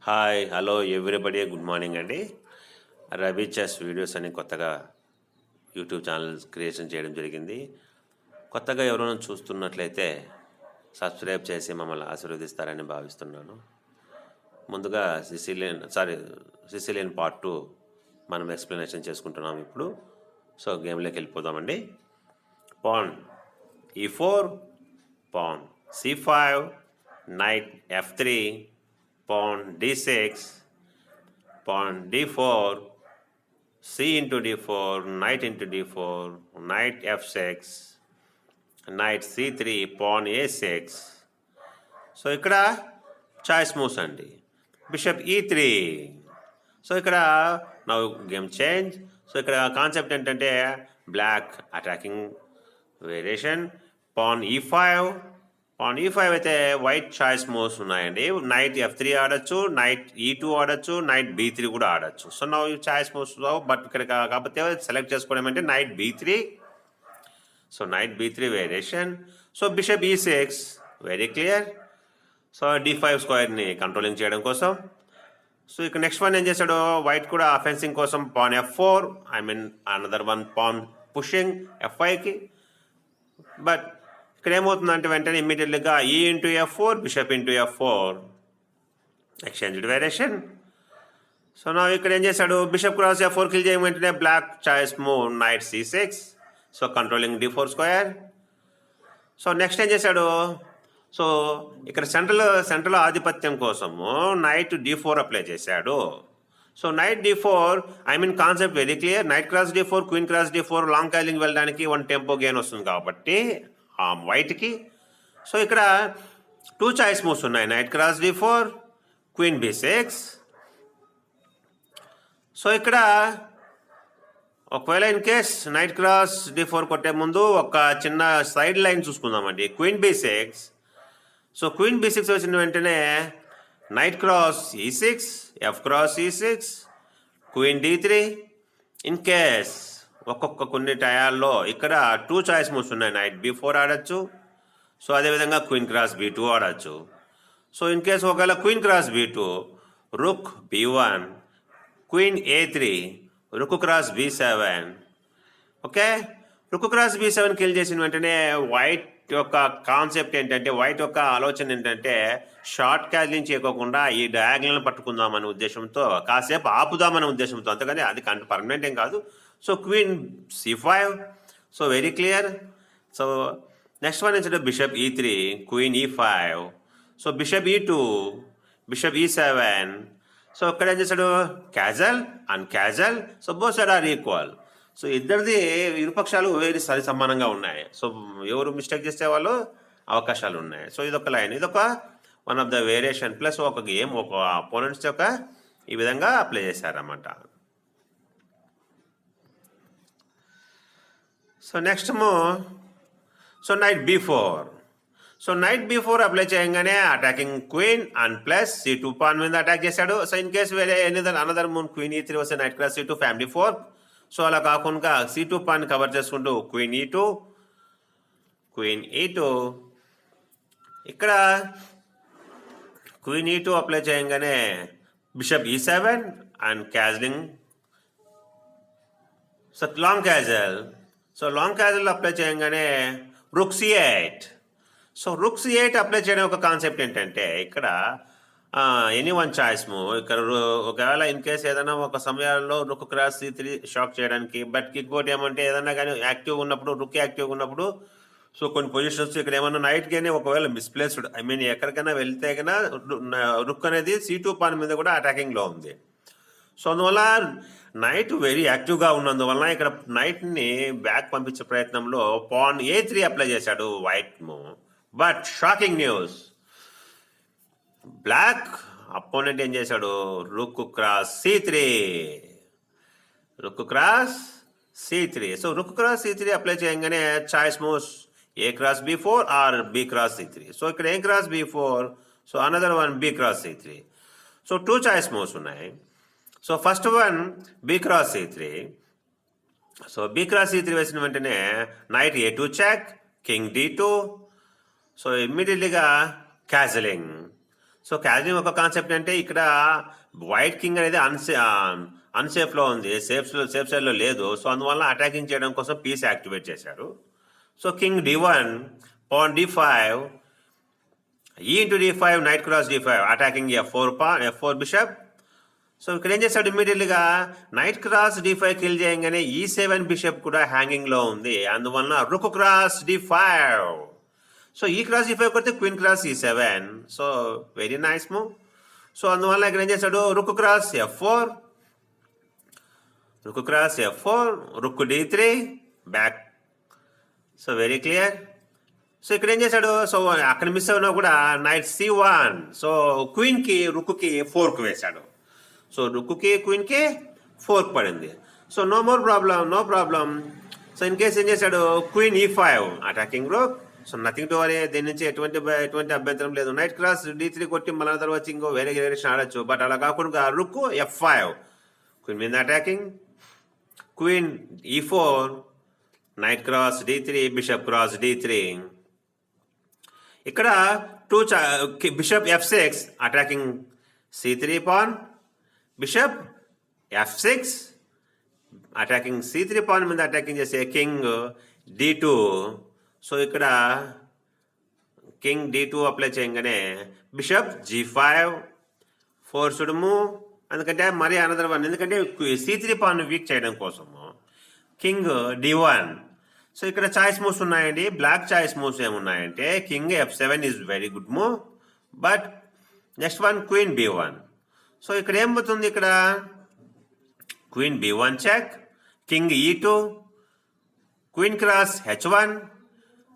Hi hello everybody good morning అండి. Ravi chess videos అని కొత్తగా యూట్యూబ్ ఛానల్ క్రియేషన్ చేయడం జరిగింది. కొత్తగా ఎవరైనా చూస్తున్నట్లయితే సబ్స్క్రైబ్ చేసి మమ్మల్ని ఆశీర్వదిస్తారని భావిస్తున్నాను. ముందుగా సిసిలియన్ పార్ట్ 2 మనం ఎక్స్ప్లెనేషన్ చేసుకుంటున్నాం ఇప్పుడు. సో గేమ్లోకి వెళ్ళిపోదామండి. Pawn E4, pawn C5, knight F3, pawn D6, pawn D4, C into D4, knight into D4, knight F6, knight C3, pawn A6. So ఇక్కడ చాయిస్ మూవ్స్ అండి. Bishop E3. సో ఇక్కడ now game change. So ఇక్కడ concept ఏంటంటే black attacking variation. Pawn E5, pawn E5 అయితే white choice moves ఉన్నాయండి. Knight F3 ఆడచ్చు, night E2 ఆడచ్చు, night B3 కూడా ఆడచ్చు. సో నా చాయిస్ మూవ్స్ బట్ ఇక్కడ కాకపోతే సెలెక్ట్ చేసుకోవడం అంటే knight B3. So knight B3 variation. So bishop E6 very clear. So D5 స్క్వేర్ని కంట్రోలింగ్ చేయడం కోసం. సో ఇక్కడ నెక్స్ట్ వన్ ఏం చేశాడు, వైట్ కూడా అఫెన్సింగ్ కోసం pawn F4, another one pawn pushing F5కి. బట్ ఇక్కడ ఏమవుతుందంటే వెంటనే ఇమ్మీడియట్లీగా E into F4, bishop into F4 exchanged variation. So నా ఇక్కడ ఏం చేశాడు, బిషప్ క్రాస్ F4 కిల్ చేయడం వెంటనే black choice move knight C6. So controlling D4 square. So next ఏం చేశాడు, సో ఇక్కడ సెంట్రల్ ఆధిపత్యం కోసము నైట్ D4 అప్లై చేశాడు. So knight D4 concept very clear. Knight cross D4, queen cross D4 long castling వెళ్ళడానికి 1 tempo gain వస్తుంది కాబట్టి వైట్కి. So ఇక్కడ 2 చాయిస్ మూవ్స్ ఉన్నాయి, night cross D4, queen B6. So ఇక్కడ ఒకవేళ in case night cross D4 కొట్టే ముందు ఒక చిన్న సైడ్ లైన్ చూసుకుందామండి, queen B6. So queen B6 వచ్చిన వెంటనే knight cross E6, F cross E6, queen D3. In case కొన్ని టయాల్లో ఇక్కడ 2 చాయిస్ మూవ్స్ ఉన్నాయి, నైట్ B4 ఆడచ్చు. సో అదేవిధంగా క్వీన్ క్రాస్ B2 ఆడచ్చు. సో ఇన్ కేస్ ఒకవేళ క్వీన్ క్రాస్ B2, రుక్ B1, క్వీన్ A3, రుక్ క్రాస్ B7. ఓకే, రుక్ క్రాస్ B7 కిల్ చేసిన వెంటనే వైట్ యొక్క కాన్సెప్ట్ ఏంటంటే, వైట్ యొక్క ఆలోచన ఏంటంటే షార్ట్ క్యాజ్లింగ్ చేయకోకుండా ఈ డయాగ్నల్ పట్టుకుందామనే ఉద్దేశంతో, కాసేపు ఆపుదామనే ఉద్దేశంతో, అంతేగాని అది పర్మనెంట్ ఏం కాదు. So queen C5. So very clear. So next one ఏంటంటే bishop E3, queen E5. So bishop E2, bishop E7. So ఇక్కడ ఏం చేశాడు, castle and castle. So both side are equal. So ఇద్దరిది ఇరుపక్షాలు వేరే సరి సమానంగా ఉన్నాయి. సో ఎవరు మిస్టేక్ చేసే వాళ్ళు అవకాశాలు ఉన్నాయి. సో ఇదొక లైన్, ఇదొక one of the variation. Plus ఒక గేమ్ ఒక అపోనెంట్స్ యొక్క ఈ విధంగా అప్లై చేశారన్నమాట. So next so knight B4. So knight B4 apply చేయగానే attacking queen and plus C2 pawn మీద అటాక్ చేశాడు. సో ఇన్ కేసు వేరే అనదర్ మూన్ క్వీన్ E3 వస్తే night cross C2 family 4. So అలా కాకుండా C2 పాన్ కవర్ చేసుకుంటూ queen E2. ఇక్కడ queen E2 apply చేయగానే bishop E7 and castling. So long castle. So long castle apply చేయగానే rook C8. So rook C8 apply చేయడం ఒక concept ఏంటంటే, ఇక్కడ ఎనీ వన్ చాయిస్ మూవ్. ఇక్కడ ఒకవేళ ఇన్ కేస్ ఏదైనా ఒక సమయాల్లో రుక్ క్రాస్ C3 షాక్ చేయడానికి. బట్ ఇంకోటి ఏమంటే ఏదైనా కానీ యాక్టివ్గా ఉన్నప్పుడు, రుక్ యాక్టివ్గా ఉన్నప్పుడు, సో కొన్ని పొజిషన్స్ ఇక్కడ ఏమన్నా నైట్ కానీ ఒకవేళ మిస్ప్లేస్డ్ ఎక్కడికైనా వెళ్తే కన్నా రుక్ అనేది C2 పాన్ మీద కూడా అటాకింగ్లో ఉంది. సో అందువల్ల నైట్ వెరీ యాక్టివ్గా ఉన్నందువల్ల ఇక్కడ నైట్ని బ్యాక్ పంపించే ప్రయత్నంలో పాన్ A3 అప్లై చేశాడు white move. But shocking news, black opponent ఏం చేశాడు, rook cross C3. Rook cross C3. So rook cross C3 apply చేయగానే choice moves A cross B4 or B cross C3. So ఇక్కడ A cross B4, so another one B cross C3. So 2 choice moves ఉన్నాయి. So first one B cross C3. So B cross C3 వేసిన వెంటనే knight A2 check, king D2. So ఇమ్మీడియట్లీగా క్యాజలింగ్. So క్యాజలింగ్ ఒక concept అంటే ఇక్కడ white king అనేది అన్సేఫ్లో ఉంది, safe సైడ్లో లేదు. సో అందువల్ల అటాకింగ్ చేయడం కోసం పీస్ యాక్టివేట్ చేశారు. So king d1, pawn d5, e into d5, knight cross d5, attacking f4 bishop. So ఇక్కడ ఏం చేశాడు, ఇమ్మీడియట్లీగా నైట్ క్రాస్ d5 కిల్ చేయగానే e7 బిషప్ కూడా హ్యాంగింగ్లో ఉంది. అందువలన రుక్ క్రాస్ d5. సో ఈ క్రాస్ d5 కొడితే queen cross e7. So very nice move. So అందువల్ల ఇక్కడ ఏం చేశాడు, రుక్ క్రాస్ f4, రుక్ క్రాస్ f4, రుక్ d3 back. So very clear. So ఇక్కడ ఏం చేశాడు, సో అక్కడ మిస్ అయినా కూడా నైట్ c1. సో క్వీన్కి రుక్కి 4కు వేశాడు. సో రుక్కి క్వీన్కి 4కు పడింది. So no problem. So in case ఏం చేశాడు, queen e5 attacking rook. So nothing to worry, దీని నుంచి ఎటువంటి అభ్యంతరం లేదు. నైట్ క్రాస్ d3 కొట్టి మళ్ళీ తర్వాత ఇంకో వేరే డైరెక్షన్ ఆడచ్చు. బట్ అలా కాకుండా రుక్ f5, క్వీన్ మీద attacking, queen e4, night cross d3, bishop cross d3. ఇక్కడ bishop f6 attacking c3 pan, bishop f6 attacking c3 pan మీద అటాకింగ్ చేసే కింగ్ d2. సో ఇక్కడ కింగ్ d2 అప్లై చేయగానే బిషప్ g5 ఫోర్స్డ్ మూవ్. ఎందుకంటే మరి another one, ఎందుకంటే c3 pan weak చేయడం కోసము కింగ్ d1. సో ఇక్కడ చాయిస్ మూవ్స్ ఉన్నాయండి. బ్లాక్ చాయిస్ మూవ్స్ ఏమున్నాయంటే king f7 is very good move, but next one queen b1. So ఇక్కడ ఏమవుతుంది, ఇక్కడ queen b1 check, king e2, queen cross h1.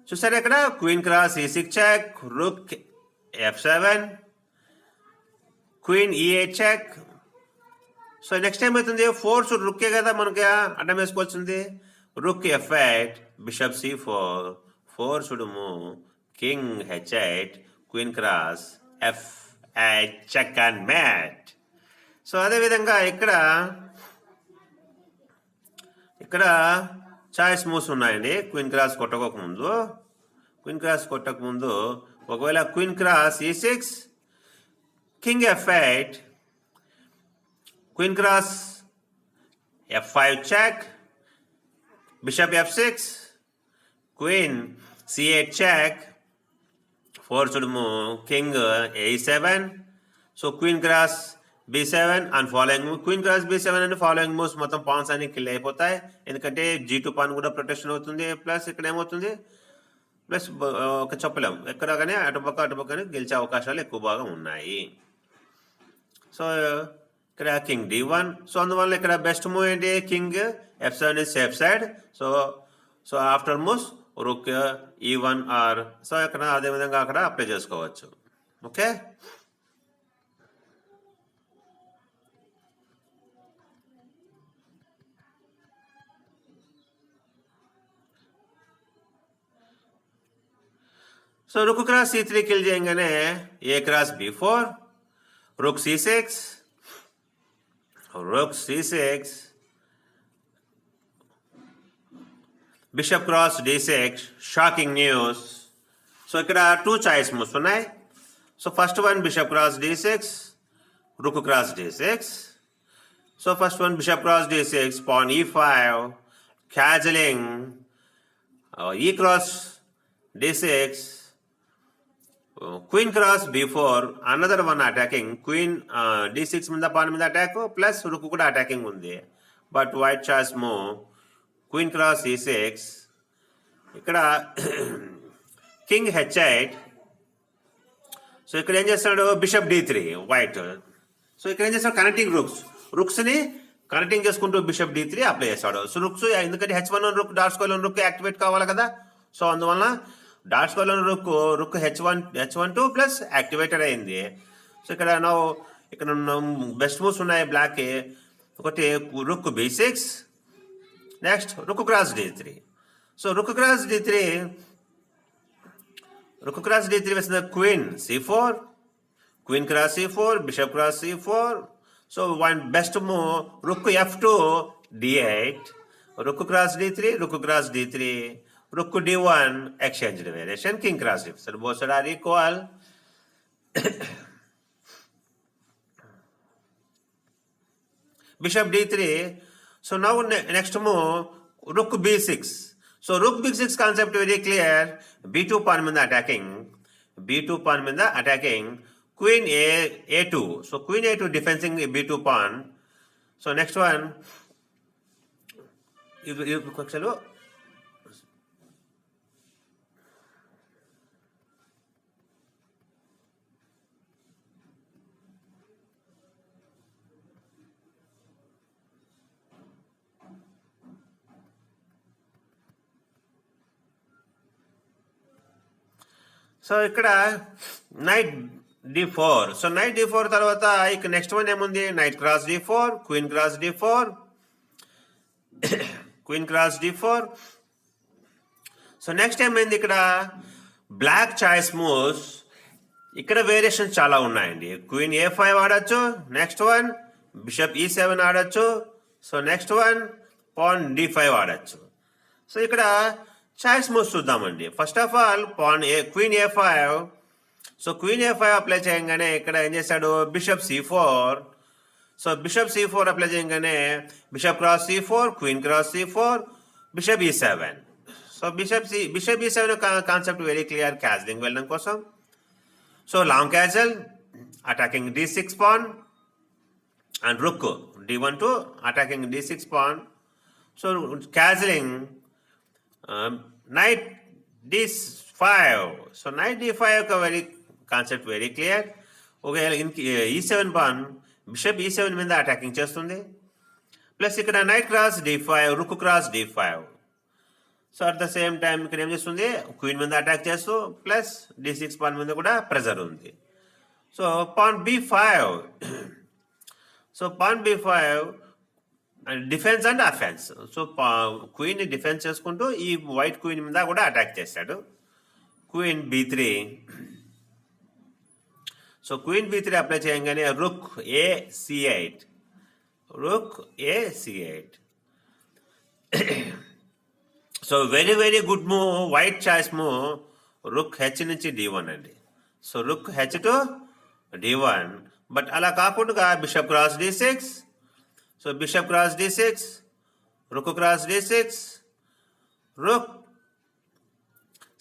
చూసారా ఇక్కడ queen cross e6 check, rook f7, queen e8 check. So next ఏమవుతుంది, force రుక్కే కదా మనకి అడ్డం వేసుకోవాల్సింది. Rook f8, bishop c4, forced move, king h8, queen cross f8 check and mate. So అదేవిధంగా ఇక్కడ చాయిస్ మూవ్స్ ఉన్నాయండి. క్వీన్ క్రాస్ కొట్టకముందు ఒకవేళ queen cross e6, king f8, queen cross f5 check, bishop f6, queen c8 check, forced move, king a7. So queen cross b7 and following move, queen cross b7 and following moves మొత్తం pawns అన్ని kill అయిపోతాయి. ఎందుకంటే g2 pan కూడా protection అవుతుంది. Plus ఇక్కడ ఏమవుతుంది, plus ఒక చెప్పలేం ఎక్కడ కానీ అటుపక్కని గెలిచే అవకాశాలు ఎక్కువ బాగా ఉన్నాయి. సో ఇక్కడ కింగ్ d1. సో అందువల్ల ఇక్కడ బెస్ట్ మూవ్ ఏంటి, king f7 is safe side. So after moves rook e1 or, so ఇక్కడ అదేవిధంగా అక్కడ అప్లై చేసుకోవచ్చు. Okay, so rook cross c3 kill చేయగానే A cross b4, rook c6, bishop cross d6, shocking news. So ఇక్కడ 2 choice moves ఉన్నాయి. So first one bishop cross d6, rook cross d6. So first one bishop cross d6, pawn e5, castling, e cross d6, queen cross b4, another one attacking, queen d6 మీద pan మీద attack, plus రుక్ కూడా attacking ఉంది. But white choice move queen cross e6. ఇక్కడ king h8. So ఇక్కడ ఏం చేస్తాడు, bishop d3 white. So ఇక్కడ ఏం చేస్తాడు, కనెక్టింగ్ రుక్స్ని కనెక్టింగ్ చేసుకుంటూ బిషప్ d3 అప్లై చేస్తాడు. సో రుక్స్ ఎందుకంటే h1 rook dot square rook activate కావాలి కదా. సో అందువలన dot square rook h1 plus activated అయింది. సో ఇక్కడ బెస్ట్ మూవ్స్ ఉన్నాయి బ్లాక్. ఒకటి rook b6, next rook cross d3. So rook cross d3 వేసిన queen c4, queen cross c4, bishop cross c4. So one best move rook f2 d8, rook cross d3, rook d1 exchange variation, king cross d4. So both side are equal. bishop d3. So now next move, rook b6. So rook b6 concept very clear. b2 pawn మీద attacking. b2 pawn మీద attacking. Queen a2. So queen a2 defending b2 pawn. So next one, చలో. So ఇక్కడ night d4. So knight d4 తర్వాత ఇక next one ఏముంది, night cross d4, queen cross d4, queen cross d4. So next ఏమైంది ఇక్కడ black choice moves. ఇక్కడ variations చాలా ఉన్నాయండి. క్వీన్ a5 ఆడచ్చు, నెక్స్ట్ వన్ బిషప్ e7 ఆడచ్చు, so next one pan d5 ఆడచ్చు. సో ఇక్కడ చాయిస్ మూవ్స్ చూద్దామండి. First of all pawn queen a5. So queen a5 apply చేయగానే ఇక్కడ ఏం చేశాడు, bishop c4. So bishop c4 apply చేయగానే bishop cross c4, queen cross c4, bishop e7. So bishop e7 concept very clear castling వెళ్ళడం కోసం. So long castle attacking d6 pawn and rook d1 to attacking d6 pawn. So castling knight d5. So knight d5 का very concept very clear. Okay, e7 pawn bishop e7 మీద attacking చేస్తుంది. Plus ఇక్కడ night cross d5, rook cross d5. So at the same time ఇక్కడ ఏం చేస్తుంది, queen మీద attack చేస్తూ plus d6 pawn మీద కూడా ప్రెజర్ ఉంది. So pan b5. So pan b5 defence and offence. So queen ని డిఫెన్స్ చేసుకుంటూ ఈ వైట్ క్వీన్ మీద కూడా అటాక్ చేశాడు. Queen b3. So queen b3 apply చేయగానే rook ac8, rook ac8. So very very good move, white choice move. Rook h నుంచి d1 అండి. So rook h to d1. But అలా కాకుండా bishop cross d6. So bishop cross d6, rook cross d6, rook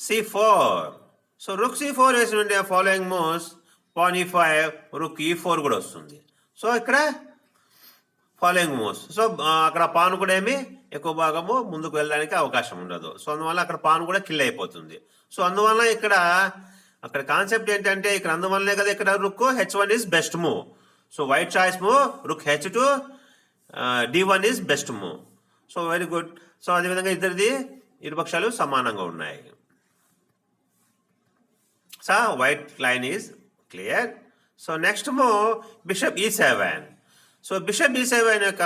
c4. So rook c4 వేసినటువంటి following moves pan e5, rook e4 కూడా వస్తుంది. So ఇక్కడ following moves. So అక్కడ pan కూడా ఏమి ఎక్కువ భాగము ముందుకు వెళ్ళడానికి అవకాశం ఉండదు. సో అందువల్ల అక్కడ పాన్ కూడా కిల్ అయిపోతుంది. సో అందువల్ల ఇక్కడ అక్కడ కాన్సెప్ట్ ఏంటంటే ఇక్కడ అందువల్లనే కదా ఇక్కడ rook h1 is best move. So white choice move rook h2, d1 is best move. So very good. So అదేవిధంగా ఇద్దరిది ఇరుపక్షాలు సమానంగా ఉన్నాయి. So white line is clear. So next move bishop e7. So bishop e7 యొక్క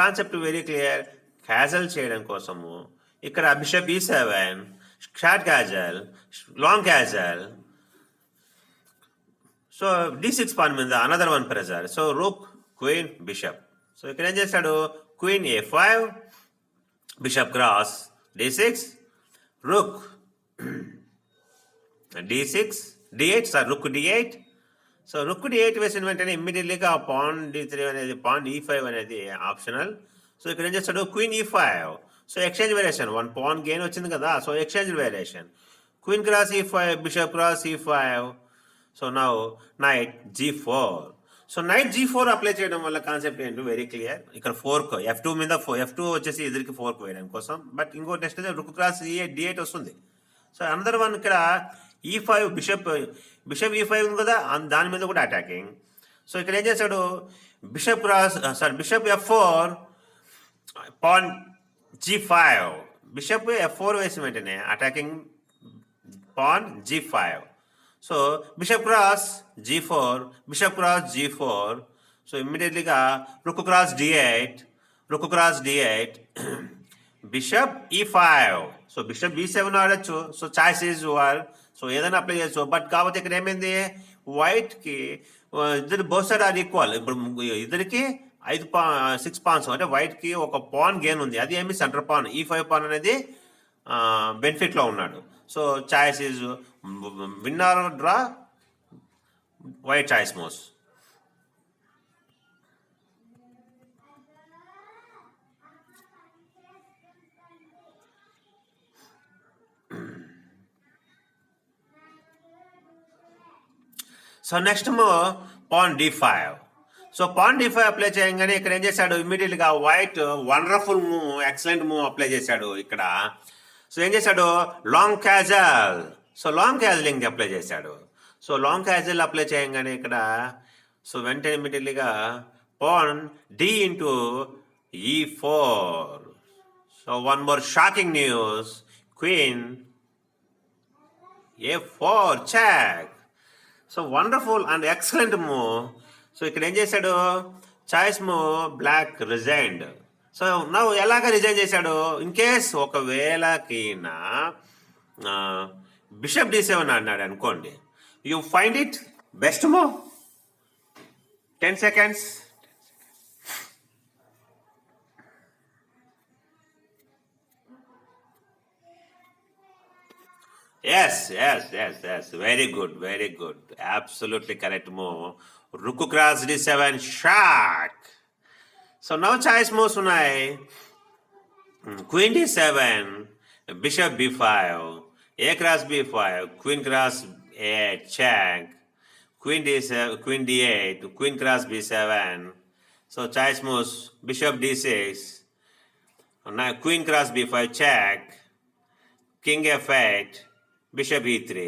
concept very clear. Castle చేయడం కోసము ఇక్కడ bishop e7, short castle, long castle. So d6 pawn మీద another one pressure. So rook queen bishop. So ఇక్కడ ఏం చేస్తాడు, queen a5, bishop cross d6, రుక్ d6, d8, sir రుక్ d8. So rook d8 వేసిన వెంటనే ఇమ్మీడియట్లీగా పాన్ d3 అనేది, pan e5 అనేది optional. So ఇక్కడ ఏం చేస్తాడు, queen e5. So exchange variation, one pan gain వచ్చింది కదా. So exchange variation, queen cross e5, bishop cross e5. So now night g4. So night g4 apply చేయడం వల్ల concept ఏంటో వెరీ క్లియర్. ఇక్కడ ఫోర్క్ f2 మీద f2 వచ్చేసి ఎదురికి fork వేయడం కోసం. బట్ ఇంకో టెస్ట్ అయితే రుక్ క్రాస్ d8 వస్తుంది. సో అందర్ వన్ ఇక్కడ e5, బిషప్ e5 ఉంది కదా, దాని మీద కూడా అటాకింగ్. సో ఇక్కడ ఏం చేశాడు, bishop cross bishop f4, pawn g5. Bishop f4 వేసిన వెంటనే attacking pawn g5. So bishop cross g4, bishop cross g4. So ఇమ్మీడియట్లీగా rook cross d8, rook cross d8, bishop e5. So bishop b7 ఆడచ్చు. So choice is your. So ఏదైనా apply చేయొచ్చు. But కాకపోతే ఇక్కడ ఏమైంది, వైట్కి ఇద్దరు బోత్ సైడ్ ఆర్ ఈక్వల్. ఇప్పుడు ఇద్దరికి 6 పాన్స్, అంటే వైట్కి ఒక పాన్ గెయిన్ ఉంది. అది ఏమి సెంటర్ పాన్ e5 పాన్ అనేది బెనిఫిట్లో ఉన్నాడు. So choice is win or draw, white choice most. So next pawn d5. So pawn d5 apply చేయగానే ఇక్కడ ఏం చేశాడు, ఇమ్మీడియట్గా white wonderful move, excellent move apply చేశాడు ఇక్కడ. సో ఏం చేశాడు, long castle. So long castling apply చేశాడు. సో లాంగ్ క్యాజల్ అప్లై చేయగానే ఇక్కడ సో వెంటనే ఇమ్మీడియట్లీగా pawn d into e4. So one more shocking news, queen a4 check. So wonderful and excellent move. So ఇక్కడ ఏం చేశాడు, choice move, black resigned. So నవ్వు ఎలాగ రిజైన్ చేశాడు, ఇన్ కేస్ ఒకవేళకినా బిషప్ d7 అన్నాడు అనుకోండి, you find it best move. 10 seconds. Yes. Very good. Absolutely correct move. Rook cross d7, shock. So now choice moves ఉన్నాయి. Queen d7, bishop b5, a cross b5, queen cross a8, check. Queen d7, queen d8, queen cross b7. So choice moves, bishop d6, now queen cross b5, check. King f8, bishop e3.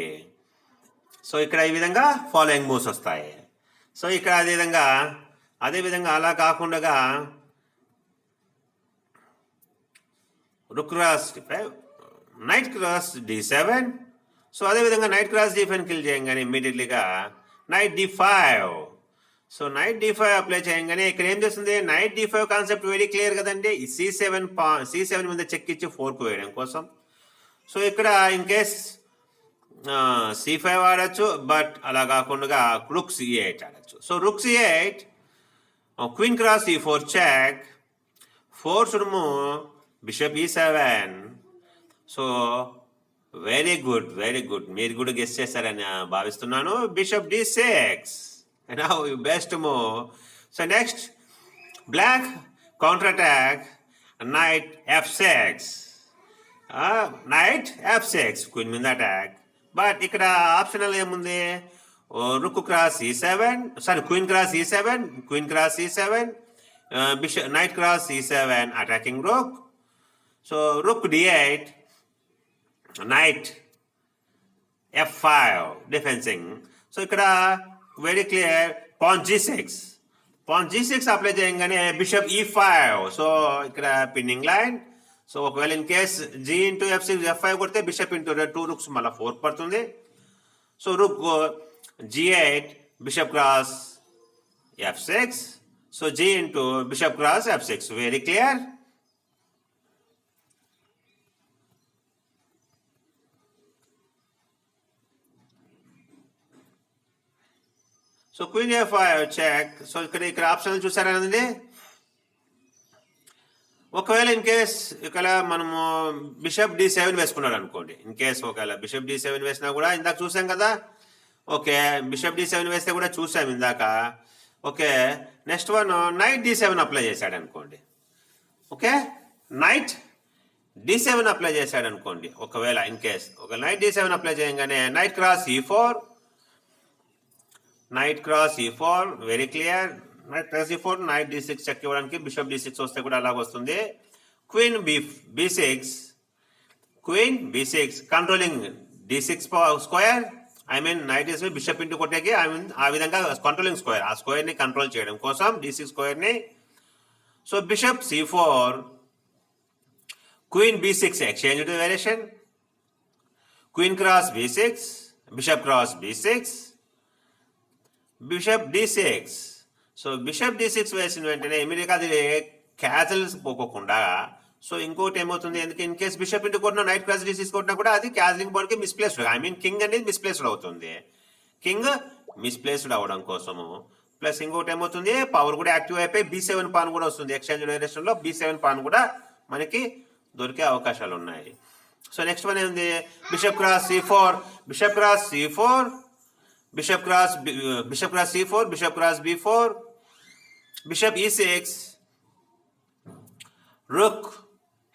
So ఇక్కడ ఈ విధంగా following moves వస్తాయి. So ఇక్కడ అదేవిధంగా అలా కాకుండా rook cross d5, knight cross d7. So అదేవిధంగా knight cross d5 kill చేయగానే ఇమ్మీడియట్లీగా knight d5. So knight d5 apply చేయగానే ఇక్కడ ఏం చేస్తుంది, night d5 concept very clear కదండి. c7 మీద చెక్ ఇచ్చి 4కు వేయడం కోసం. సో ఇక్కడ ఇన్ కేస్ c5 ఆడచ్చు, బట్ అలా కాకుండా రుక్ c8 ఆడచ్చు. So rook c8, queen cross e4 check, forced move, bishop e7. So very good, మీరు కూడా గెస్ చేశారని భావిస్తున్నాను. Bishop d6, now best move. So next black counter attack, knight f6. Knight f6, queen మీద attack. But ఇక్కడ optional ఏముంది, rook cross e7, sorry queen cross e7, bishop knight cross e7 attacking rook. So rook d8, knight f5 డిఫెన్సింగ్. So ఇక్కడ very clear, pawn g6 apply చేయగానే bishop e5. So ఇక్కడ pinning line. So ఒకవేళ in case g into f5 కొడితే bishop into 2 rooks మళ్ళీ 4 పడుతుంది. So rook g8, bishop cross f6. So g into bishop cross f6, very clear. So queen a5 check. So ఇక్కడ option చూసారండి. ఒకవేళ in case ఇక్కడ మనము bishop d7 వేసుకున్నాడు అనుకోండి, ఇన్ కేస్ ఒకవేళ బిషప్ d7 వేసినా కూడా ఇందాక చూసాం కదా. ఓకే, బిషప్ d7 వేస్తే కూడా చూసాం ఇందాక. Okay, next one knight d7 apply చేశాడు అనుకోండి. ఓకే, నైట్ d7 అప్లై చేశాడు అనుకోండి. ఒకవేళ ఇన్ కేస్ ఒక నైట్ d7 అప్లై చేయగానే knight cross e4, very clear. Knight cross e4, knight d6 check ఇవ్వడానికి బిషప్ d6 వస్తే కూడా అలాగ వస్తుంది. Queen b6 controlling d6 square. I mean knight d6 bishop into కొట్టేకి ఆ విధంగా కంట్రోలింగ్ స్క్వేర్, ఆ స్క్వేర్ ని కంట్రోల్ చేయడం కోసం d6 స్క్వేర్ ని. So bishop c4, queen b6 exchange to variation, queen cross b6, bishop cross b6, bishop d6. So bishop d6 వేసిన వెంటనే ఇమీడియట్గా అది క్యాజల్స్ పోకోకుండా. సో ఇంకోటి ఏమవుతుంది, ఎందుకు ఇన్ కేస్ బిషప్ ఇంటూ కొట్టినా నైట్ క్రాస్ d6 కొట్టినా కూడా అది క్యాజలింగ్ బోర్డ్కి మిస్ప్లేస్డ్, ఐ మీన్ కింగ్ అనేది మిస్ప్లేస్డ్ అవుతుంది. కింగ్ మిస్ప్లేస్డ్ అవడం కోసము ప్లస్ ఇంకోటి ఏమవుతుంది, పవర్ కూడా యాక్టివ్ అయిపోయి b7 పాన్ కూడా వస్తుంది. ఎక్స్చేంజ్ డైరెక్షన్ లో b7 పాన్ కూడా మనకి దొరికే అవకాశాలు ఉన్నాయి. సో నెక్స్ట్ వన్ ఏంది, bishop cross c4, bishop cross c4, bishop cross c4, bishop cross b4, bishop e6, rook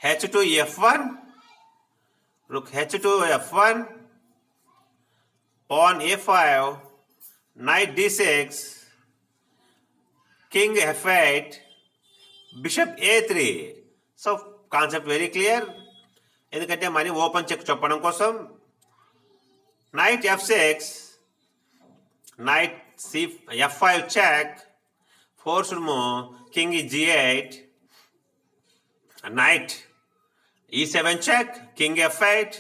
h2 f1, rook h2 f1, pawn a5, knight d6, king f8, bishop a3. So concept very clear, ఎందుకంటే మరి open check చెప్పడం కోసం. Night f6, knight f5 check, forced move, king is g8, knight e7 check, king f8,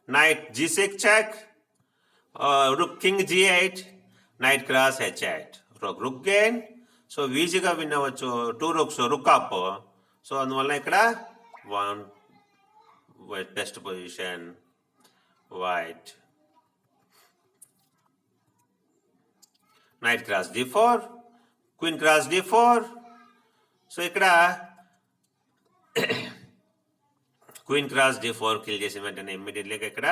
knight g6 check, rook king g8, knight cross h8, rook gain. So ఈజీగా win అవ్వచ్చు, 2 rooks, rook up. So అందువల్ల ఇక్కడ best position white. Night cross d4, queen cross d4. So ఇక్కడ queen cross d4 kill చేసిన వెంటనే ఇమ్మీడియట్లీగా ఇక్కడ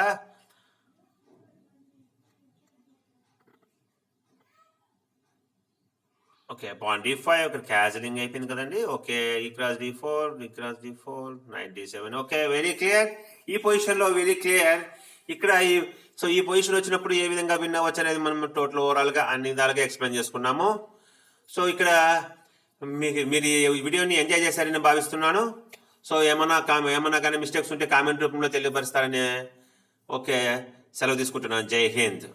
okay pan d5 ఇక్కడ క్యాజలింగ్ అయిపోయింది కదండి. ఓకే ఈ cross d4, night d7. Okay very clear. ఈ పొజిషన్లో వెరీ క్లియర్. ఇక్కడ ఈ పొజిషన్ వచ్చినప్పుడు ఏ విధంగా విన్ అవ్వచ్చు అనేది మనం టోటల్ ఓవరాల్గా అన్ని విధాలుగా ఎక్స్ప్లెయిన్ చేసుకున్నాము. సో ఇక్కడ మీరు ఈ వీడియోని ఎంజాయ్ చేశారని భావిస్తున్నాను. సో ఏమన్నా కానీ మిస్టేక్స్ ఉంటే కామెంట్ రూపంలో తెలియపరుస్తారని ఓకే సెలవు తీసుకుంటున్నాను. జై హింద్.